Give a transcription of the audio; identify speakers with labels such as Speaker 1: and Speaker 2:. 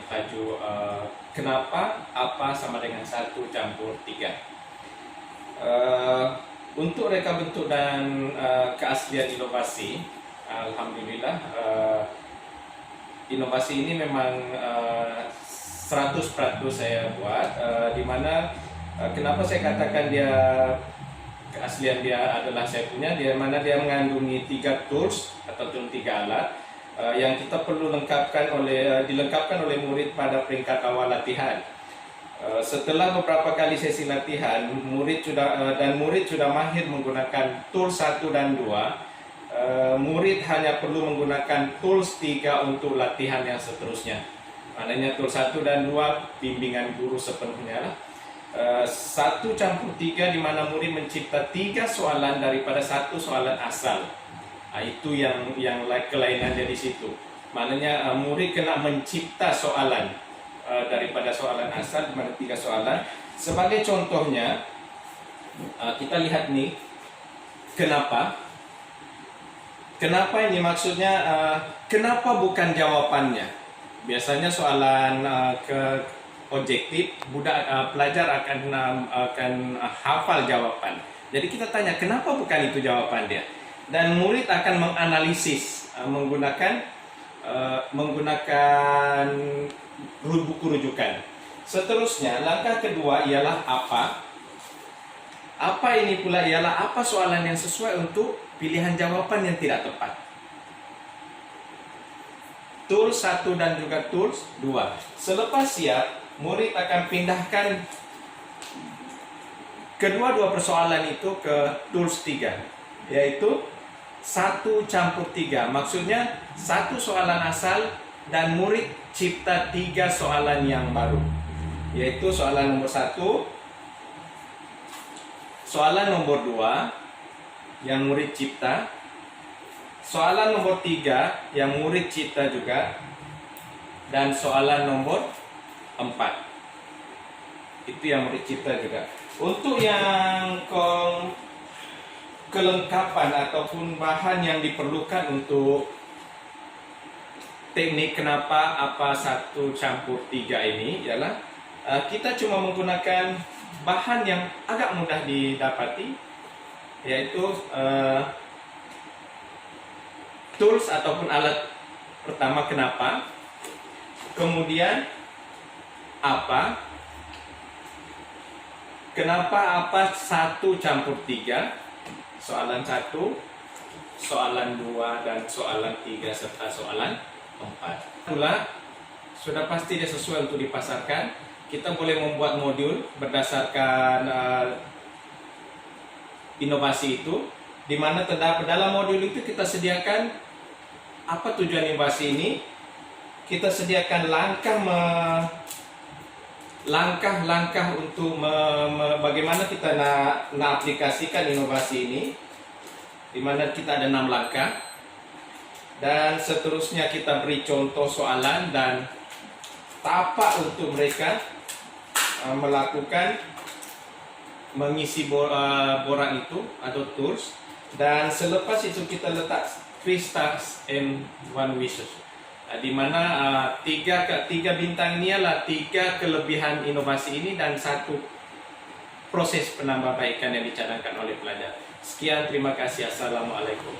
Speaker 1: tajuk kenapa apa sama dengan 1+3. Untuk reka bentuk dan keaslian inovasi, alhamdulillah inovasi ini memang 100% saya buat, di mana kenapa saya katakan dia keaslian dia adalah saya punya, di mana dia mengandungi 3 tools atau 3 alat yang kita perlu dilengkapkan oleh murid pada peringkat awal latihan. Setelah beberapa kali sesi latihan, murid sudah mahir menggunakan tools 1 dan 2. Murid hanya perlu menggunakan tools 3 untuk latihan yang seterusnya. Maknanya tools 1 dan 2 bimbingan guru sepenuhnya lah. 1+3 di mana murid mencipta 3 soalan daripada 1 soalan asal. Itu yang kelainannya di situ. Maknanya murid kena mencipta soalan daripada soalan asal, di mana 3 soalan. Sebagai contohnya, kita lihat nih, kenapa ini maksudnya, kenapa bukan jawabannya. Biasanya soalan objektif, pelajar akan hafal jawaban. Jadi kita tanya, kenapa bukan itu jawaban dia? Dan murid akan menganalisis menggunakan buku rujukan. Seterusnya, langkah kedua ialah apa. Apa ini pula ialah apa soalan yang sesuai untuk pilihan jawaban yang tidak tepat. Tools 1 dan juga tools 2. Selepas siap, murid akan pindahkan kedua-dua persoalan itu ke tools 3, yaitu 1+3. Maksudnya 1 soalan asal dan murid cipta 3 soalan yang baru, yaitu soalan nomor 1, soalan nomor 2 yang murid cipta, soalan nomor 3 yang murid cipta juga, dan soalan nomor 4 itu yang murid cipta juga. Untuk yang kelengkapan ataupun bahan yang diperlukan untuk teknik kenapa apa 1+3 ini ialah kita cuma menggunakan bahan yang agak mudah didapati, yaitu tools ataupun alat pertama kenapa, kemudian apa, kenapa apa 1+3, soalan 1, soalan 2, dan soalan 3 serta soalan 4. Pula sudah pasti dia sesuai untuk dipasarkan. Kita boleh membuat modul berdasarkan inovasi itu, di mana terdapat dalam modul itu kita sediakan apa tujuan inovasi ini. Kita sediakan langkah-langkah untuk bagaimana kita nak aplikasikan inovasi ini, di mana kita ada 6 langkah, dan seterusnya kita beri contoh soalan dan tapak untuk mereka mengisi borang itu atau tools. Dan selepas itu kita letak 3 stars and 1 wishes, di mana 3 bintang ini adalah 3 kelebihan inovasi ini dan 1 proses penambahbaikan yang dicanangkan oleh pelajar. Sekian, terima kasih. Assalamualaikum.